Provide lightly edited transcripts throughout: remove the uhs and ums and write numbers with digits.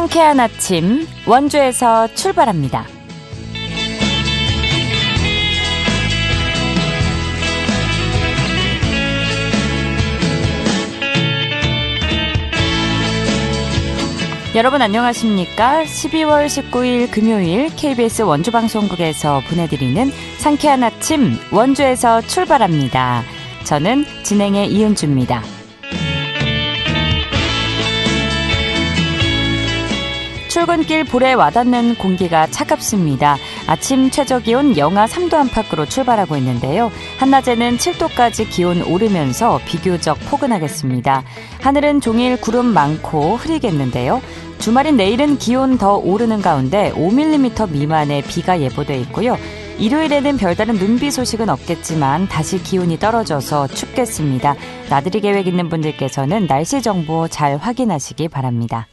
상쾌한 아침 원주에서 출발합니다. 여러분 안녕하십니까? 12월 19일 금요일 KBS 원주방송국에서 보내드리는 상쾌한 아침 원주에서 출발합니다. 저는 진행의 이은주입니다. 출근길 볼에 와닿는 공기가 차갑습니다. 아침 최저기온 영하 3도 안팎으로 출발하고 있는데요. 한낮에는 7도까지 기온 오르면서 비교적 포근하겠습니다. 하늘은 종일 구름 많고 흐리겠는데요. 주말인 내일은 기온 더 오르는 가운데 5mm 미만의 비가 예보돼 있고요. 일요일에는 별다른 눈비 소식은 없겠지만 다시 기온이 떨어져서 춥겠습니다. 나들이 계획 있는 분들께서는 날씨 정보 잘 확인하시기 바랍니다.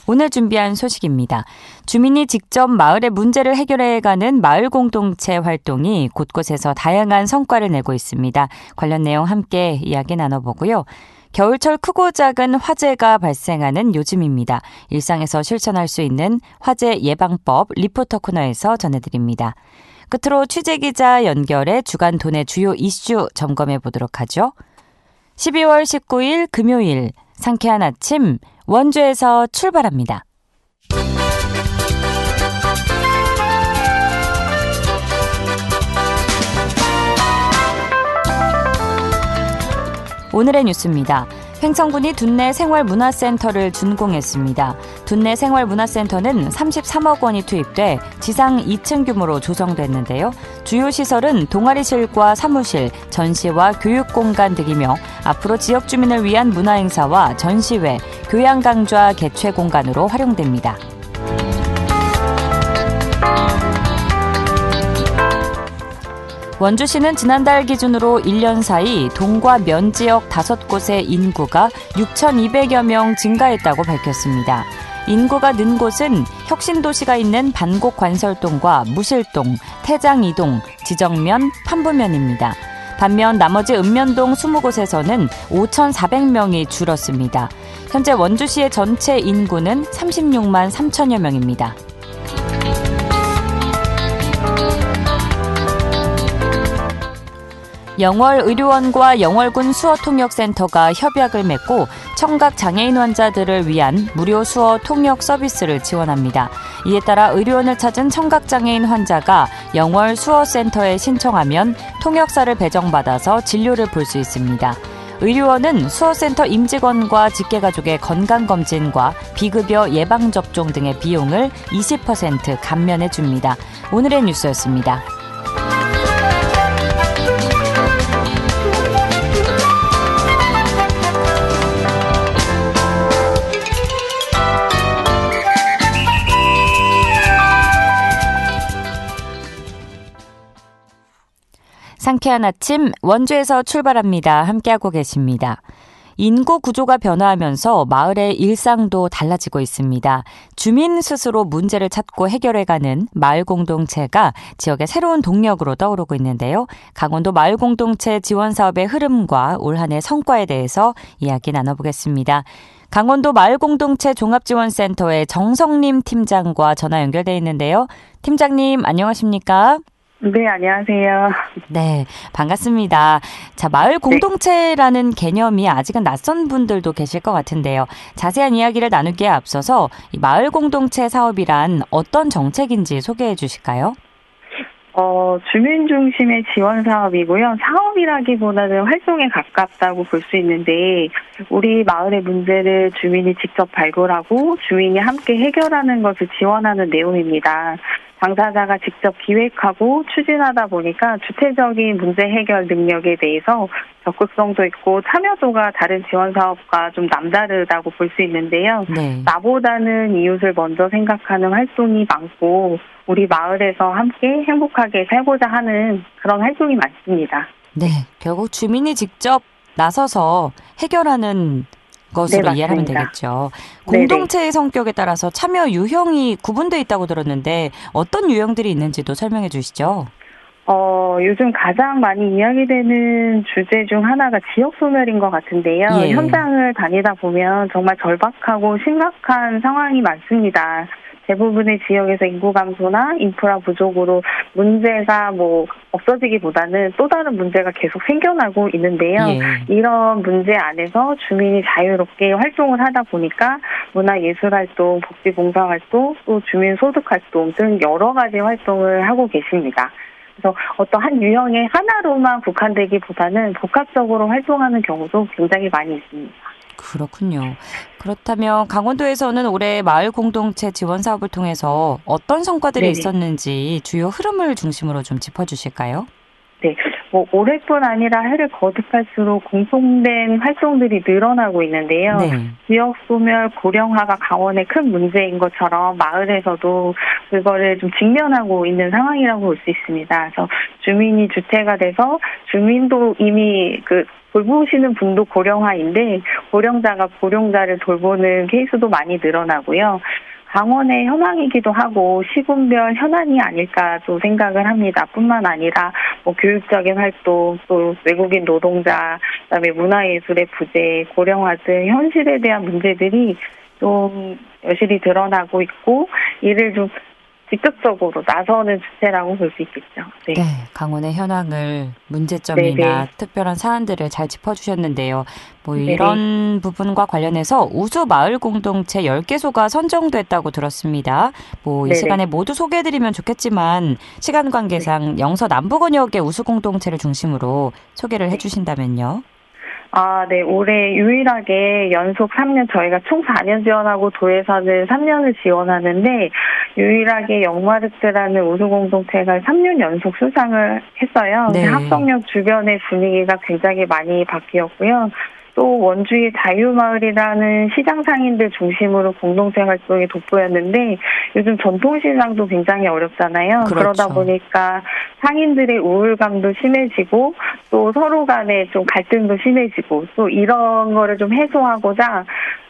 오늘 준비한 소식입니다. 주민이 직접 마을의 문제를 해결해가는 마을 공동체 활동이 곳곳에서 다양한 성과를 내고 있습니다. 관련 내용 함께 이야기 나눠보고요. 겨울철 크고 작은 화재가 발생하는 요즘입니다. 일상에서 실천할 수 있는 화재 예방법 리포터 코너에서 전해드립니다. 끝으로 취재기자 연결해 주간 도내 주요 이슈 점검해 보도록 하죠. 12월 19일 금요일 상쾌한 아침 원주에서 출발합니다. 오늘의 뉴스입니다. 횡성군이 둔내 생활문화센터를 준공했습니다. 둔내 생활문화센터는 33억 원이 투입돼 지상 2층 규모로 조성됐는데요. 주요 시설은 동아리실과 사무실, 전시와 교육공간 등이며 앞으로 지역 주민을 위한 문화행사와 전시회, 교양 강좌 개최 공간으로 활용됩니다. 원주시는 지난달 기준으로 1년 사이 동과 면 지역 5곳의 인구가 6,200여 명 증가했다고 밝혔습니다. 인구가 는 곳은 혁신도시가 있는 반곡관설동과 무실동, 태장이동, 지정면, 판부면입니다. 반면 나머지 읍면동 20곳에서는 5,400명이 줄었습니다. 현재 원주시의 전체 인구는 36만 3천여 명입니다. 영월의료원과 영월군 수어통역센터가 협약을 맺고 청각 장애인 환자들을 위한 무료 수어 통역 서비스를 지원합니다. 이에 따라 의료원을 찾은 청각 장애인 환자가 영월 수어센터에 신청하면 통역사를 배정받아서 진료를 볼 수 있습니다. 의료원은 수어센터 임직원과 직계가족의 건강검진과 비급여 예방접종 등의 비용을 20% 감면해 줍니다. 오늘의 뉴스였습니다. 상쾌한 아침 원주에서 출발합니다. 함께하고 계십니다. 인구 구조가 변화하면서 마을의 일상도 달라지고 있습니다. 주민 스스로 문제를 찾고 해결해가는 마을 공동체가 지역의 새로운 동력으로 떠오르고 있는데요. 강원도 마을 공동체 지원 사업의 흐름과 올 한 해 성과에 대해서 이야기 나눠보겠습니다. 강원도 마을 공동체 종합지원센터의 정성림 팀장과 전화 연결돼 있는데요. 팀장님 안녕하십니까? 네, 안녕하세요. 네, 반갑습니다. 자, 마을 공동체라는 개념이 아직은 낯선 분들도 계실 것 같은데요. 자세한 이야기를 나누기에 앞서서 이 마을 공동체 사업이란 어떤 정책인지 소개해 주실까요? 주민 중심의 지원 사업이고요. 사업이라기보다는 활동에 가깝다고 볼 수 있는데 우리 마을의 문제를 주민이 직접 발굴하고 주민이 함께 해결하는 것을 지원하는 내용입니다. 당사자가 직접 기획하고 추진하다 보니까 주체적인 문제 해결 능력에 대해서 적극성도 있고 참여도가 다른 지원 사업과 좀 남다르다고 볼 수 있는데요. 네. 나보다는 이웃을 먼저 생각하는 활동이 많고 우리 마을에서 함께 행복하게 살고자 하는 그런 활동이 많습니다. 네, 결국 주민이 직접 나서서 해결하는 것으로 네, 이해하면 되겠죠. 공동체의 성격에 따라서 참여 유형이 구분되어 있다고 들었는데 어떤 유형들이 있는지도 설명해 주시죠. 요즘 가장 많이 이야기되는 주제 중 하나가 지역 소멸인 것 같은데요. 예. 현장을 다니다 보면 정말 절박하고 심각한 상황이 많습니다. 대부분의 지역에서 인구 감소나 인프라 부족으로 문제가 없어지기보다는 또 다른 문제가 계속 생겨나고 있는데요. 예. 이런 문제 안에서 주민이 자유롭게 활동을 하다 보니까 문화예술활동, 복지봉사활동, 또 주민소득활동 등 여러 가지 활동을 하고 계십니다. 그래서 어떤 한 유형의 하나로만 국한되기보다는 복합적으로 활동하는 경우도 굉장히 많이 있습니다. 그렇군요. 그렇다면 강원도에서는 올해 마을 공동체 지원 사업을 통해서 어떤 성과들이 네네. 있었는지 주요 흐름을 중심으로 좀 짚어주실까요? 네, 올해뿐 아니라 해를 거듭할수록 공통된 활동들이 늘어나고 있는데요. 네. 지역 소멸, 고령화가 강원의 큰 문제인 것처럼 마을에서도 그거를 좀 직면하고 있는 상황이라고 볼 수 있습니다. 그래서 주민이 주체가 돼서 주민도 이미 돌보시는 분도 고령화인데 고령자가 고령자를 돌보는 케이스도 많이 늘어나고요. 강원의 현황이기도 하고 시군별 현안이 아닐까도 생각을 합니다. 뿐만 아니라 교육적인 활동, 또 외국인 노동자, 그다음에 문화예술의 부재, 고령화 등 현실에 대한 문제들이 좀 여실히 드러나고 있고 이를 좀 직접적으로 나서는 주체라고 볼 수 있겠죠. 네. 네, 강원의 현황을 문제점이나 네네. 특별한 사안들을 잘 짚어주셨는데요. 네네. 이런 부분과 관련해서 우수 마을 공동체 10개소가 선정됐다고 들었습니다. 이 네네. 시간에 모두 소개해드리면 좋겠지만 시간 관계상 영서 남부권역의 우수 공동체를 중심으로 소개를 해주신다면요. 네. 올해 유일하게 연속 3년, 저희가 총 4년 지원하고 도에서는 3년을 지원하는데, 유일하게 영마르트라는 우수공동체가 3년 연속 수상을 했어요. 네. 합성역 주변의 분위기가 굉장히 많이 바뀌었고요. 또 원주의 자유마을이라는 시장 상인들 중심으로 공동체 활동이 돋보였는데 요즘 전통시장도 굉장히 어렵잖아요. 그렇죠. 그러다 보니까 상인들의 우울감도 심해지고 또 서로 간에 좀 갈등도 심해지고 또 이런 거를 좀 해소하고자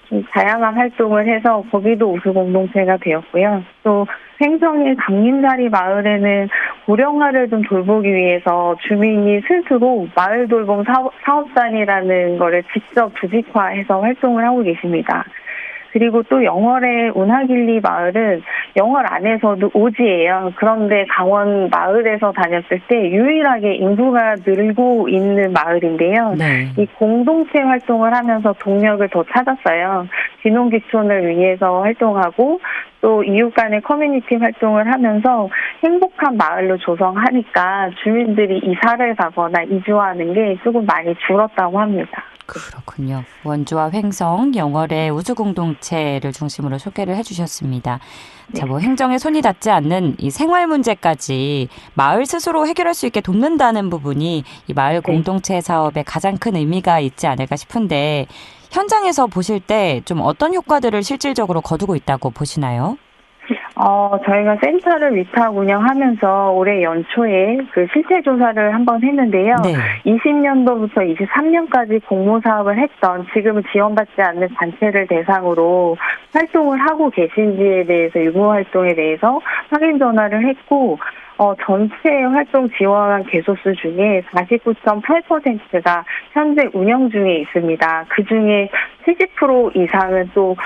좀 다양한 활동을 해서 거기도 우수 공동체가 되었고요. 또 횡성의 강림자리 마을에는 고령화를 좀 돌보기 위해서 주민이 스스로 마을 돌봄 사업단이라는 거를 직접 조직화해서 활동을 하고 계십니다. 그리고 또 영월의 운하길리 마을은 영월 안에서도 오지예요. 그런데 강원 마을에서 다녔을 때 유일하게 인구가 늘고 있는 마을인데요. 네. 이 공동체 활동을 하면서 동력을 더 찾았어요. 귀농귀촌을 위해서 활동하고 또 이웃 간의 커뮤니티 활동을 하면서 행복한 마을로 조성하니까 주민들이 이사를 가거나 이주하는 게 조금 많이 줄었다고 합니다. 그렇군요. 원주와 횡성, 영월의 우수공동체를 중심으로 소개를 해주셨습니다. 네. 자, 행정에 손이 닿지 않는 이 생활 문제까지 마을 스스로 해결할 수 있게 돕는다는 부분이 이 마을 공동체 사업에 가장 큰 의미가 있지 않을까 싶은데 현장에서 보실 때 좀 어떤 효과들을 실질적으로 거두고 있다고 보시나요? 저희가 센터를 위탁 운영하면서 올해 연초에 실태 조사를 한번 했는데요. 네. 20년도부터 23년까지 공모 사업을 했던 지금은 지원받지 않는 단체를 대상으로 활동을 하고 계신지에 대해서 유무 활동에 대해서 확인 전화를 했고 전체 활동 지원한 개소수 중에 49.8%가 현재 운영 중에 있습니다. 그중에 70% 이상은 또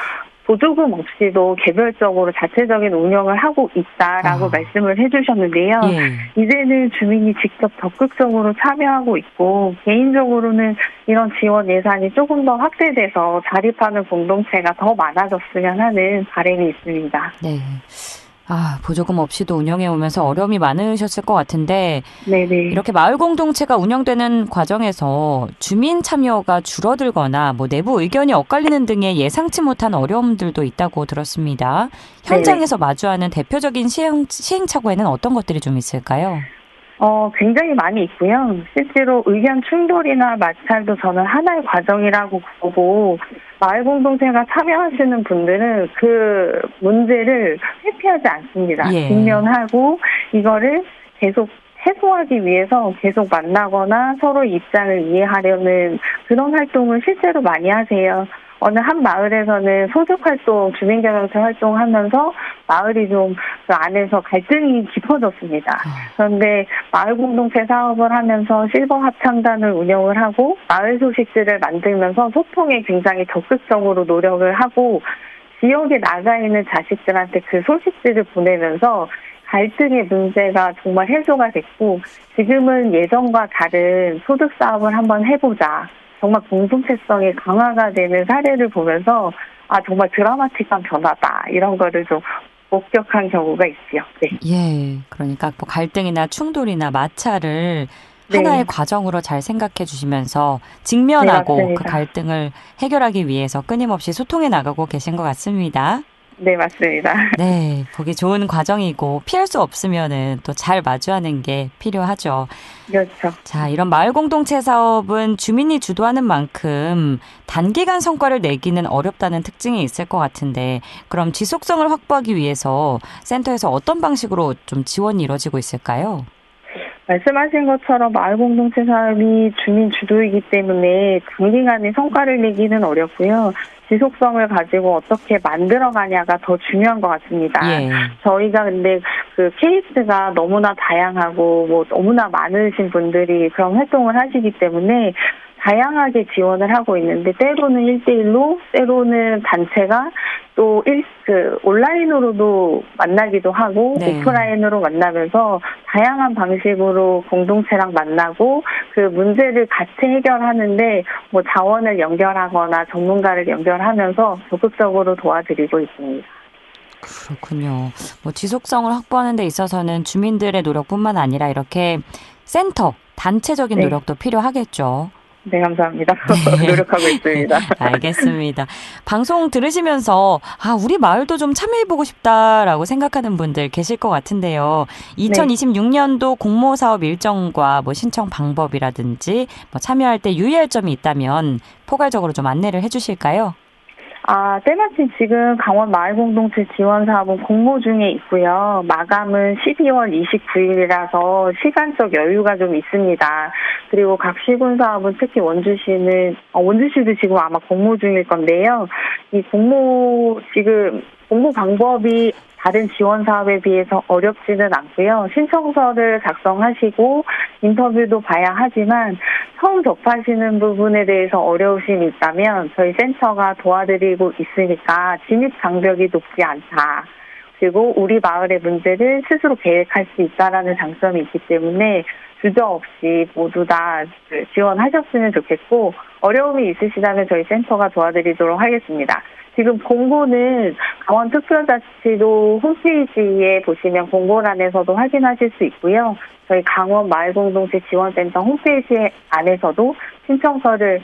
보조금 없이도 개별적으로 자체적인 운영을 하고 있다라고 말씀을 해주셨는데요. 예. 이제는 주민이 직접 적극적으로 참여하고 있고 개인적으로는 이런 지원 예산이 조금 더 확대돼서 자립하는 공동체가 더 많아졌으면 하는 바람이 있습니다. 네. 보조금 없이도 운영해 오면서 어려움이 많으셨을 것 같은데 네네. 이렇게 마을 공동체가 운영되는 과정에서 주민 참여가 줄어들거나 내부 의견이 엇갈리는 등의 예상치 못한 어려움들도 있다고 들었습니다. 현장에서 마주하는 대표적인 시행착오에는 어떤 것들이 좀 있을까요? 굉장히 많이 있고요. 실제로 의견 충돌이나 마찰도 저는 하나의 과정이라고 보고 마을 공동체가 참여하시는 분들은 그 문제를 회피하지 않습니다. 예. 직면하고 이거를 계속 해소하기 위해서 계속 만나거나 서로 입장을 이해하려는 그런 활동을 실제로 많이 하세요. 어느 한 마을에서는 소득활동, 주민경영체 활동하면서 마을이 좀 그 안에서 갈등이 깊어졌습니다. 그런데 마을 공동체 사업을 하면서 실버 합창단을 운영을 하고 마을 소식지를 만들면서 소통에 굉장히 적극적으로 노력을 하고 지역에 나가 있는 자식들한테 그 소식지를 보내면서 갈등의 문제가 정말 해소가 됐고 지금은 예전과 다른 소득 사업을 한번 해보자. 정말 공동체성이 강화가 되는 사례를 보면서 정말 드라마틱한 변화다. 이런 거를 좀 목격한 경우가 있지요. 네. 예, 그러니까 뭐 갈등이나 충돌이나 마찰을 네. 하나의 과정으로 잘 생각해 주시면서 직면하고 네, 그 갈등을 해결하기 위해서 끊임없이 소통해 나가고 계신 것 같습니다. 네, 맞습니다. 네, 보기 좋은 과정이고 피할 수 없으면은 또 잘 마주하는 게 필요하죠. 그렇죠. 자, 이런 마을 공동체 사업은 주민이 주도하는 만큼 단기간 성과를 내기는 어렵다는 특징이 있을 것 같은데 그럼 지속성을 확보하기 위해서 센터에서 어떤 방식으로 좀 지원이 이루어지고 있을까요? 말씀하신 것처럼 마을 공동체 사업이 주민 주도이기 때문에 단기간에 성과를 내기는 어렵고요. 지속성을 가지고 어떻게 만들어가냐가 더 중요한 것 같습니다. 예. 저희가 근데 그 케이스가 너무나 다양하고 뭐 너무나 많으신 분들이 그런 활동을 하시기 때문에 다양하게 지원을 하고 있는데 때로는 1대1로 때로는 단체가 또 온라인으로도 만나기도 하고 네. 오프라인으로 만나면서 다양한 방식으로 공동체랑 만나고 그 문제를 같이 해결하는데 뭐 자원을 연결하거나 전문가를 연결하면서 적극적으로 도와드리고 있습니다. 그렇군요. 뭐 지속성을 확보하는 데 있어서는 주민들의 노력뿐만 아니라 이렇게 센터, 단체적인 네. 노력도 필요하겠죠. 네, 감사합니다. 네. 노력하고 있습니다. 알겠습니다. 방송 들으시면서 우리 마을도 좀 참여해보고 싶다라고 생각하는 분들 계실 것 같은데요. 2026년도 공모사업 일정과 뭐 신청 방법이라든지 뭐 참여할 때 유의할 점이 있다면 포괄적으로 좀 안내를 해주실까요? 때마침 지금 강원 마을공동체 지원사업은 공모 중에 있고요. 마감은 12월 29일이라서 시간적 여유가 좀 있습니다. 그리고 각 시군사업은 특히 원주시도 지금 아마 공모 중일 건데요. 이 공모 방법이 다른 지원 사업에 비해서 어렵지는 않고요. 신청서를 작성하시고 인터뷰도 봐야 하지만 처음 접하시는 부분에 대해서 어려우심이 있다면 저희 센터가 도와드리고 있으니까 진입 장벽이 높지 않다. 그리고 우리 마을의 문제를 스스로 계획할 수 있다라는 장점이 있기 때문에 주저없이 모두 다 지원하셨으면 좋겠고 어려움이 있으시다면 저희 센터가 도와드리도록 하겠습니다. 지금 공고는 강원특별자치도 홈페이지에 보시면 공고란에서도 확인하실 수 있고요. 저희 강원 마을공동체 지원센터 홈페이지 안에서도 신청서를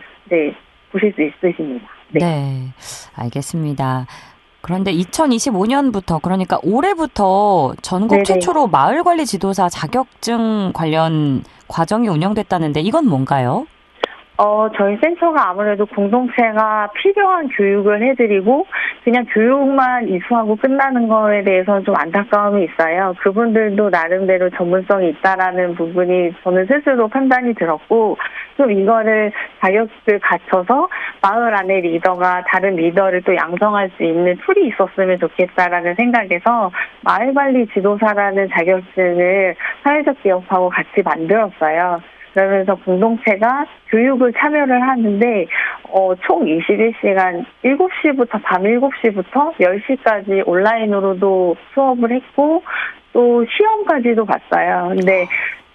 보실 수 있으십니다. 네, 알겠습니다. 그런데 2025년부터 그러니까 올해부터 전국 최초로 마을관리 지도사 자격증 관련 과정이 운영됐다는데 이건 뭔가요? 저희 센터가 아무래도 공동체가 필요한 교육을 해드리고 그냥 교육만 이수하고 끝나는 거에 대해서는 좀 안타까움이 있어요. 그분들도 나름대로 전문성이 있다라는 부분이 저는 스스로 판단이 들었고 좀 이거를 자격을 갖춰서 마을 안의 리더가 다른 리더를 또 양성할 수 있는 툴이 있었으면 좋겠다라는 생각에서 마을관리 지도사라는 자격증을 사회적 기업하고 같이 만들었어요. 그러면서 공동체가 교육을 참여를 하는데 총 21시간 7시부터 밤 7시부터 10시까지 온라인으로도 수업을 했고 또 시험까지도 봤어요. 근데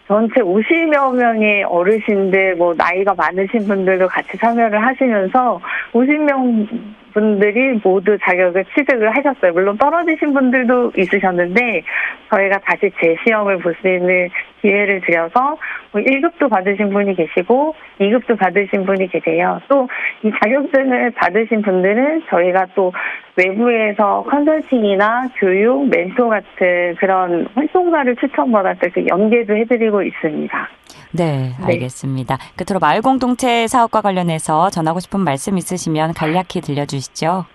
전체 50여 명의 어르신들, 나이가 많으신 분들도 같이 참여를 하시면서 50명 분들이 모두 자격을 취득을 하셨어요. 물론 떨어지신 분들도 있으셨는데 저희가 다시 재시험을 볼 수 있는 기회를 드려서 1급도 받으신 분이 계시고 2급도 받으신 분이 계세요. 또 이 자격증을 받으신 분들은 저희가 또 외부에서 컨설팅이나 교육, 멘토 같은 그런 활동가를 추천받았을 때 연계도 해드리고 있습니다. 네, 알겠습니다. 끝으로 마을공동체 사업과 관련해서 전하고 싶은 말씀 있으시면 간략히 들려주시죠.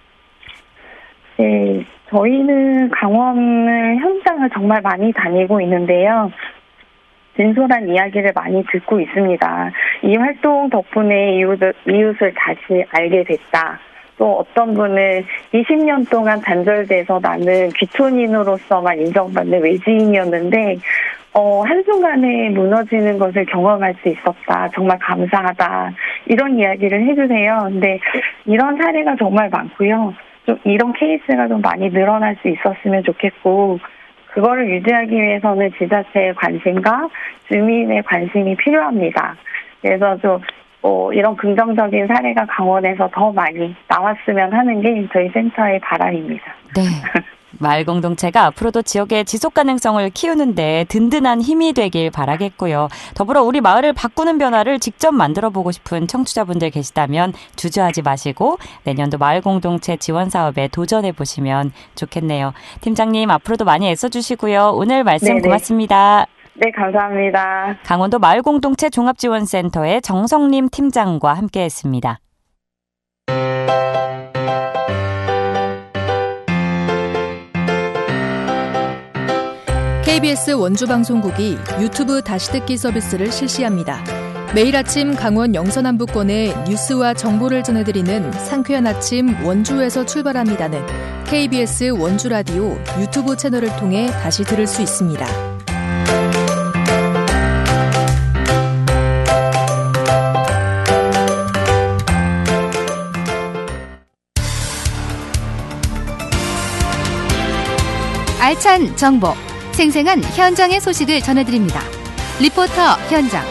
네, 저희는 강원을 현장을 정말 많이 다니고 있는데요. 진솔한 이야기를 많이 듣고 있습니다. 이 활동 덕분에 이웃을 다시 알게 됐다. 또 어떤 분은 20년 동안 단절돼서 나는 귀촌인으로서만 인정받는 외지인이었는데 한순간에 무너지는 것을 경험할 수 있었다. 정말 감사하다. 이런 이야기를 해주세요. 근데 이런 사례가 정말 많고요. 좀 이런 케이스가 좀 많이 늘어날 수 있었으면 좋겠고, 그거를 유지하기 위해서는 지자체의 관심과 주민의 관심이 필요합니다. 그래서 좀 이런 긍정적인 사례가 강원에서 더 많이 나왔으면 하는 게 저희 센터의 바람입니다. 네. 마을 공동체가 앞으로도 지역의 지속 가능성을 키우는데 든든한 힘이 되길 바라겠고요. 더불어 우리 마을을 바꾸는 변화를 직접 만들어 보고 싶은 청취자분들 계시다면 주저하지 마시고 내년도 마을 공동체 지원 사업에 도전해 보시면 좋겠네요. 팀장님, 앞으로도 많이 애써주시고요. 오늘 말씀 네네. 고맙습니다. 네, 감사합니다. 강원도 마을 공동체 종합지원센터의 정성림 팀장과 함께했습니다. KBS 원주방송국이 유튜브 다시 듣기 서비스를 실시합니다. 매일 아침 강원 영서남부권의 뉴스와 정보를 전해드리는 상쾌한 아침 원주에서 출발합니다는 KBS 원주라디오 유튜브 채널을 통해 다시 들을 수 있습니다. 알찬 정보, 생생한 현장의 소식을 전해드립니다. 리포터 현장.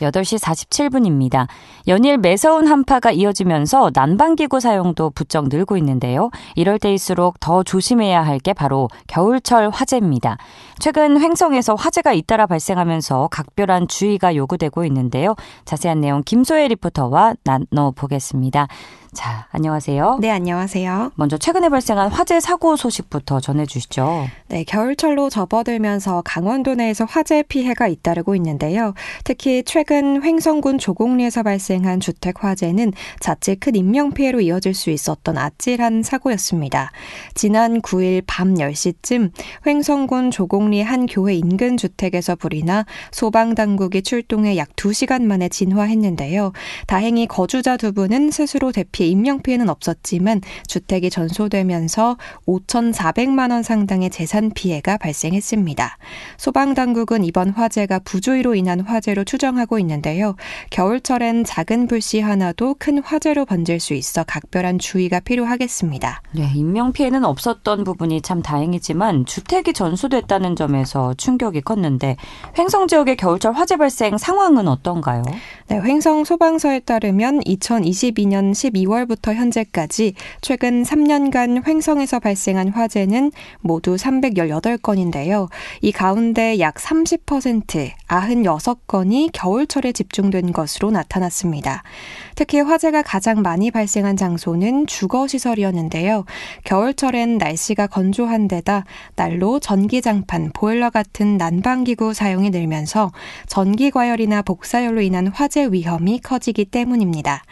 8시 47분입니다. 연일 매서운 한파가 이어지면서 난방기구 사용도 부쩍 늘고 있는데요. 이럴 때일수록 더 조심해야 할 게 바로 겨울철 화재입니다. 최근 횡성에서 화재가 잇따라 발생하면서 각별한 주의가 요구되고 있는데요. 자세한 내용 김소혜 리포터와 나눠보겠습니다. 자, 안녕하세요. 네, 안녕하세요. 먼저 최근에 발생한 화재 사고 소식부터 전해주시죠. 네, 겨울철로 접어들면서 강원도 내에서 화재 피해가 잇따르고 있는데요. 특히 최근 횡성군 조곡리에서 발생한 주택 화재는 자칫 큰 인명피해로 이어질 수 있었던 아찔한 사고였습니다. 지난 9일 밤 10시쯤 횡성군 조곡리 한 교회 인근 주택에서 불이 나 소방당국이 출동해 약 2시간 만에 진화했는데요. 다행히 거주자 두 분은 스스로 대피 인명피해는 없었지만 주택이 전소되면서 5,400만 원 상당의 재산 피해가 발생했습니다. 소방당국은 이번 화재가 부주의로 인한 화재로 추정하고 있는데요. 겨울철엔 작은 불씨 하나도 큰 화재로 번질 수 있어 각별한 주의가 필요하겠습니다. 네, 인명피해는 없었던 부분이 참 다행이지만 주택이 전소됐다는 점에서 충격이 컸는데 횡성 지역의 겨울철 화재 발생 상황은 어떤가요? 네, 횡성 소방서에 따르면 2022년 12월부터 현재까지 최근 3년간 횡성에서 발생한 화재는 모두 318건인데요. 이 가운데 약 30%, 96건이 겨울철에 집중된 것으로 나타났습니다. 특히 화재가 가장 많이 발생한 장소는 주거시설이었는데요. 겨울철엔 날씨가 건조한 데다 난로, 전기장판, 보일러 같은 난방기구 사용이 늘면서 전기과열이나 복사열로 인한 화재 위험이 커지기 때문입니다.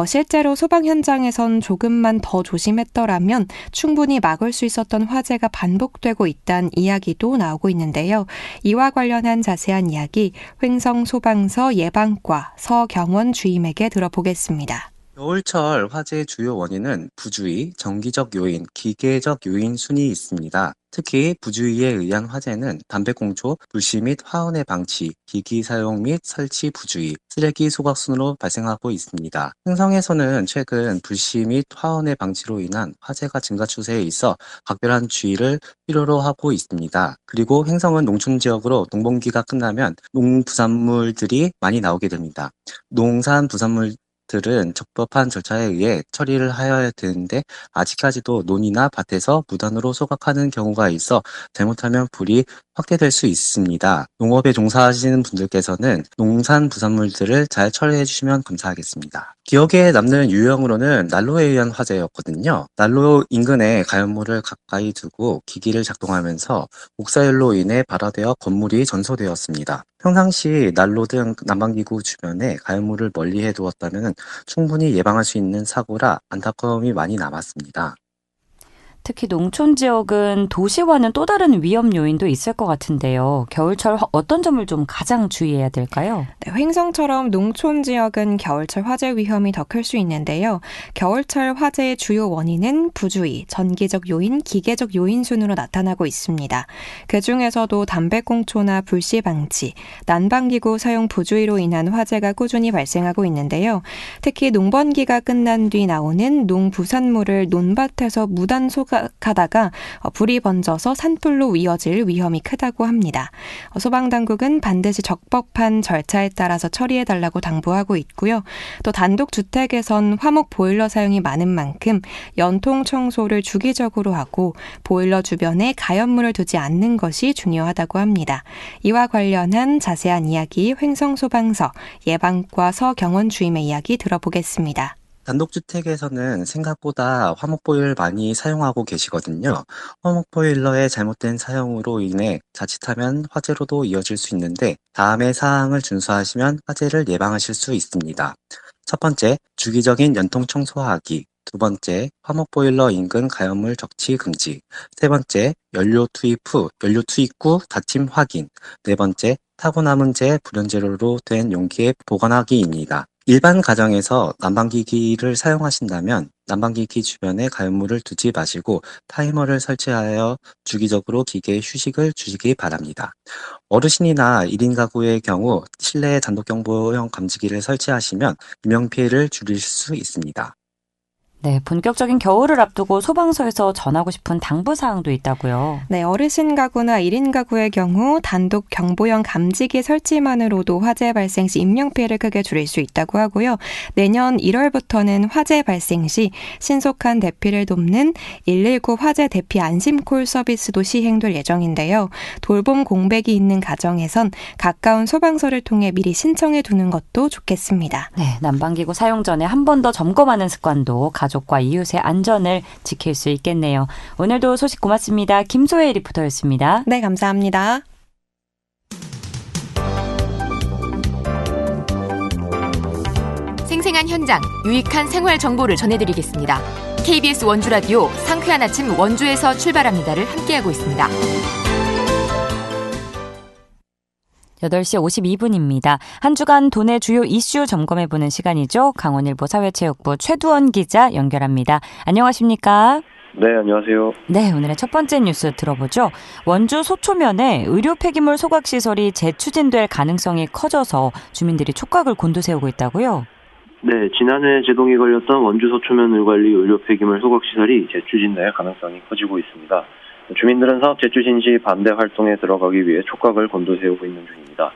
실제로 소방 현장에선 조금만 더 조심했더라면 충분히 막을 수 있었던 화재가 반복되고 있다는 이야기도 나오고 있는데요. 이와 관련한 자세한 이야기 횡성 소방서 예방과 서경원 주임에게 들어보겠습니다. 겨울철 화재의 주요 원인은 부주의, 정기적 요인, 기계적 요인 순이 있습니다. 특히 부주의에 의한 화재는 담배꽁초, 불씨 및 화원의 방치, 기기 사용 및 설치 부주의, 쓰레기 소각 순으로 발생하고 있습니다. 횡성에서는 최근 불씨 및 화원의 방치로 인한 화재가 증가 추세에 있어 각별한 주의를 필요로 하고 있습니다. 그리고 횡성은 농촌 지역으로 농번기가 끝나면 농부산물들이 많이 나오게 됩니다. 농산 부산물 들은 적법한 절차에 의해 처리를 하여야 되는데 아직까지도 논이나 밭에서 무단으로 소각하는 경우가 있어 잘못하면 불이 확대될 수 있습니다. 농업에 종사하시는 분들께서는 농산 부산물들을 잘 처리해 주시면 감사하겠습니다. 기억에 남는 유형으로는 난로에 의한 화재였거든요. 난로 인근에 가연물을 가까이 두고 기기를 작동하면서 복사열로 인해 발화되어 건물이 전소되었습니다. 평상시 난로 등 난방기구 주변에 가연물을 멀리해 두었다면 충분히 예방할 수 있는 사고라 안타까움이 많이 남았습니다. 특히 농촌 지역은 도시와는 또 다른 위험 요인도 있을 것 같은데요. 겨울철 어떤 점을 좀 가장 주의해야 될까요? 네, 횡성처럼 농촌 지역은 겨울철 화재 위험이 더 클 수 있는데요. 겨울철 화재의 주요 원인은 부주의, 전기적 요인, 기계적 요인 순으로 나타나고 있습니다. 그중에서도 담배꽁초나 불씨 방치, 난방기구 사용 부주의로 인한 화재가 꾸준히 발생하고 있는데요. 특히 농번기가 끝난 뒤 나오는 농부산물을 논밭에서 무단 소각하다가 불이 번져서 산불로 이어질 위험이 크다고 합니다. 소방당국은 반드시 적법한 절차에 따라서 처리해달라고 당부하고 있고요. 또 단독주택에선 화목 보일러 사용이 많은 만큼 연통 청소를 주기적으로 하고 보일러 주변에 가연물을 두지 않는 것이 중요하다고 합니다. 이와 관련한 자세한 이야기 횡성소방서 예방과 서경원 주임의 이야기 들어보겠습니다. 단독주택에서는 생각보다 화목보일러를 많이 사용하고 계시거든요. 화목보일러의 잘못된 사용으로 인해 자칫하면 화재로도 이어질 수 있는데 다음의 사항을 준수하시면 화재를 예방하실 수 있습니다. 첫 번째, 주기적인 연통 청소하기. 두 번째, 화목보일러 인근 가연물 적치 금지. 세 번째, 연료 투입 후 닫힘 확인. 네 번째, 타고 남은 불연재료로 된 용기에 보관하기입니다. 일반 가정에서 난방기기를 사용하신다면 난방기기 주변에 가연물을 두지 마시고 타이머를 설치하여 주기적으로 기계에 휴식을 주시기 바랍니다. 어르신이나 1인 가구의 경우 실내에 단독경보형 감지기를 설치하시면 인명피해를 줄일 수 있습니다. 네, 본격적인 겨울을 앞두고 소방서에서 전하고 싶은 당부사항도 있다고요. 네, 어르신 가구나 1인 가구의 경우 단독 경보형 감지기 설치만으로도 화재 발생 시 인명피해를 크게 줄일 수 있다고 하고요. 내년 1월부터는 화재 발생 시 신속한 대피를 돕는 119 화재 대피 안심콜 서비스도 시행될 예정인데요. 돌봄 공백이 있는 가정에선 가까운 소방서를 통해 미리 신청해 두는 것도 좋겠습니다. 네, 난방기구 사용 전에 한 번 더 점검하는 습관도 가족과 이웃의 안전을 지킬 수 있겠네요. 오늘도 소식 고맙습니다. 김소혜 리포터였습니다. 네, 감사합니다. 생생한 현장, 유익한 생활 정보를 전해드리겠습니다. KBS 원주라디오 상쾌한 아침 원주에서 출발합니다를 함께하고 있습니다. 8시 52분입니다. 한 주간 도내 주요 이슈 점검해보는 시간이죠. 강원일보 사회체육부 최두원 기자 연결합니다. 안녕하십니까? 네, 안녕하세요. 네, 오늘의 첫 번째 뉴스 들어보죠. 원주 소초면에 의료 폐기물 소각시설이 재추진될 가능성이 커져서 주민들이 촉각을 곤두세우고 있다고요? 네, 지난해 제동이 걸렸던 원주 소초면 을관리 의료 폐기물 소각시설이 재추진될 가능성이 커지고 있습니다. 주민들은 사업 재추진 시 반대 활동에 들어가기 위해 촉각을 곤두세우고 있는 중입니다.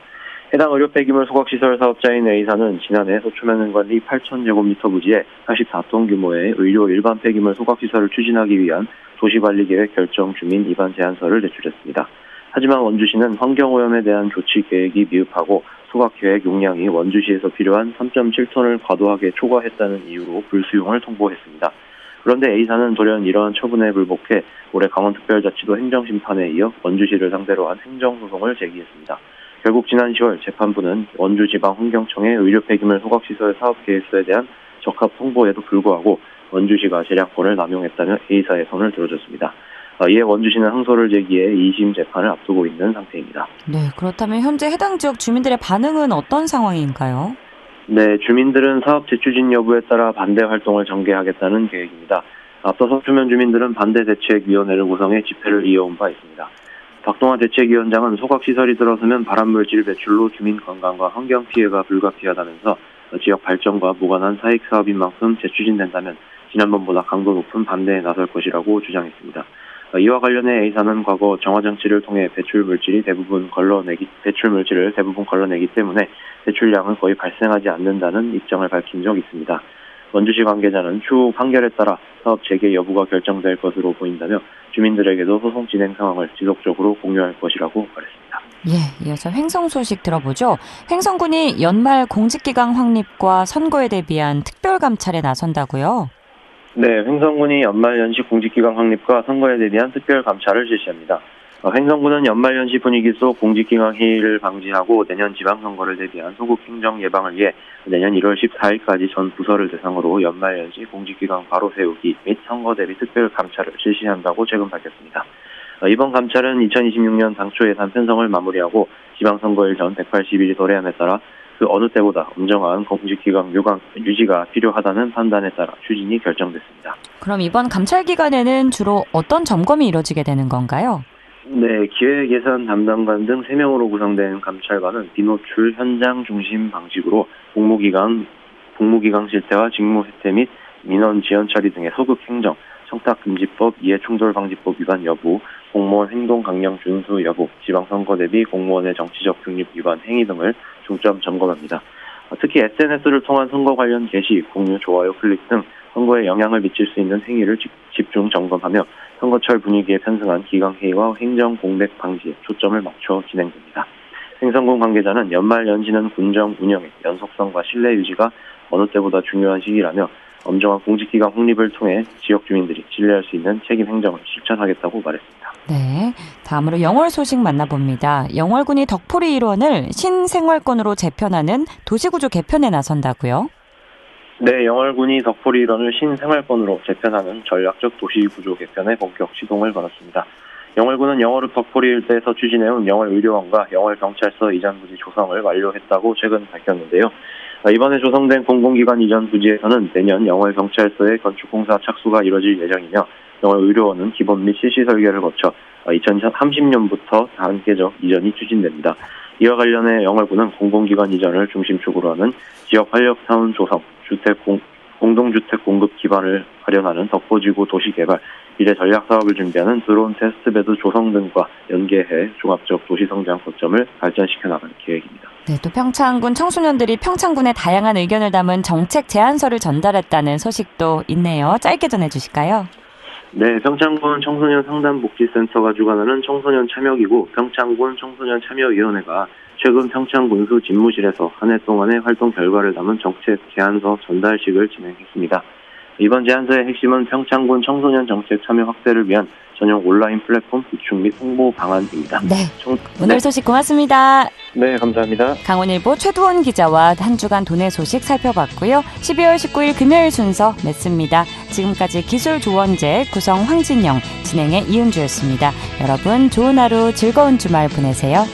해당 의료 폐기물 소각시설 사업자인 A사는 지난해 소초면 을관리 8,000제곱미터 부지에 84톤 규모의 의료 일반 폐기물 소각시설을 추진하기 위한 도시관리계획 결정 주민 입안 제안서를 제출했습니다. 하지만 원주시는 환경오염에 대한 조치 계획이 미흡하고 소각계획 용량이 원주시에서 필요한 3.7톤을 과도하게 초과했다는 이유로 불수용을 통보했습니다. 그런데 A사는 돌연 이러한 처분에 불복해 올해 강원특별자치도 행정심판에 이어 원주시를 상대로 한 행정소송을 제기했습니다. 결국 지난 10월 재판부는 원주지방환경청의 의료 폐기물 소각시설 사업계획서에 대한 적합 통보에도 불구하고 원주시가 재량권을 남용했다며 A사의 손을 들어줬습니다. 이에 원주시는 항소를 제기해 2심 재판을 앞두고 있는 상태입니다. 네, 그렇다면 현재 해당 지역 주민들의 반응은 어떤 상황인가요? 네, 주민들은 사업 재추진 여부에 따라 반대 활동을 전개하겠다는 계획입니다. 앞서 소초면 주민들은 반대 대책위원회를 구성해 집회를 이어온 바 있습니다. 박동화 대책위원장은 소각시설이 들어서면 발암물질 배출로 주민 건강과 환경 피해가 불가피하다면서 지역 발전과 무관한 사익 사업인 만큼 재추진된다면 지난번보다 강도 높은 반대에 나설 것이라고 주장했습니다. 이와 관련해 A사는 과거 정화장치를 통해 배출물질을 대부분 걸러내기 때문에 배출량은 거의 발생하지 않는다는 입장을 밝힌 적이 있습니다. 원주시 관계자는 추후 판결에 따라 사업 재개 여부가 결정될 것으로 보인다며 주민들에게도 소송 진행 상황을 지속적으로 공유할 것이라고 말했습니다. 예, 이어서 횡성 소식 들어보죠. 횡성군이 연말 공직기강 확립과 선거에 대비한 특별감찰에 나선다고요? 네, 횡성군이 연말 연시 공직기강 확립과 선거에 대비한 특별감찰을 실시합니다. 횡성군은 연말연시 분위기 속 공직기강 해이를 방지하고 내년 지방선거를 대비한 소극 행정 예방을 위해 내년 1월 14일까지 전 부서를 대상으로 연말연시 공직기강 바로 세우기 및 선거 대비 특별 감찰을 실시한다고 최근 밝혔습니다. 이번 감찰은 2026년 당초 예산 편성을 마무리하고 지방선거일 전 180일이 도래함에 따라 그 어느 때보다 엄정한 공직기강 유지가 필요하다는 판단에 따라 추진이 결정됐습니다. 그럼 이번 감찰 기간에는 주로 어떤 점검이 이뤄지게 되는 건가요? 네, 기획 예산 담당관 등 3명으로 구성된 감찰관은 비노출 현장 중심 방식으로 복무기강 실태와 직무 혜택 및 민원 지연 처리 등의 소극 행정, 청탁금지법, 이해충돌방지법 위반 여부, 공무원 행동 강령 준수 여부, 지방선거 대비 공무원의 정치적 중립 위반 행위 등을 중점 점검합니다. 특히 SNS를 통한 선거 관련 게시, 공유, 좋아요, 클릭 등 선거에 영향을 미칠 수 있는 행위를 집중 점검하며 선거철 분위기에 편승한 기강회의와 행정 공백 방지에 초점을 맞춰 진행됩니다. 횡성군 관계자는 연말 연시는 군정 운영의 연속성과 신뢰 유지가 어느 때보다 중요한 시기라며 엄정한 공직기강 확립을 통해 지역 주민들이 신뢰할 수 있는 책임 행정을 실천하겠다고 말했습니다. 네, 다음으로 영월 소식 만나봅니다. 영월군이 덕포리 일원을 신생활권으로 재편하는 도시구조 개편에 나선다고요? 네, 영월군이 덕포리 일원을 신생활권으로 재편하는 전략적 도시구조 개편에 본격 시동을 걸었습니다. 영월군은 영월읍 덕포리 일대에서 추진해온 영월의료원과 영월경찰서 이전 부지 조성을 완료했다고 최근 밝혔는데요. 이번에 조성된 공공기관 이전 부지에서는 내년 영월경찰서의 건축공사 착수가 이뤄질 예정이며 영월의료원은 기본 및 실시 설계를 거쳐 2030년부터 단계적 이전이 추진됩니다. 이와 관련해 영월군은 공공기관 이전을 중심축으로 하는 지역 활력타운 조성, 공동주택 공급 기반을 마련하는 덕포지구 도시개발, 미래 전략사업을 준비하는 드론 테스트베드 조성 등과 연계해 종합적 도시성장 거점을 발전시켜 나갈 계획입니다. 네, 또 평창군 청소년들이 평창군의 다양한 의견을 담은 정책 제안서를 전달했다는 소식도 있네요. 짧게 전해주실까요? 네, 평창군 청소년 상담복지센터가 주관하는 청소년 참여기구 평창군 청소년 참여위원회가 최근 평창군수 집무실에서 한 해 동안의 활동 결과를 담은 정책 제안서 전달식을 진행했습니다. 이번 제안서의 핵심은 평창군 청소년 정책 참여 확대를 위한 전용 온라인 플랫폼 구축 및 홍보 방안입니다. 네, 오늘 소식 고맙습니다. 네, 감사합니다. 강원일보 최두원 기자와 한 주간 도내 소식 살펴봤고요. 12월 19일 금요일 순서 맺습니다. 지금까지 기술조원제 구성 황진영, 진행의 이은주였습니다. 여러분 좋은 하루 즐거운 주말 보내세요.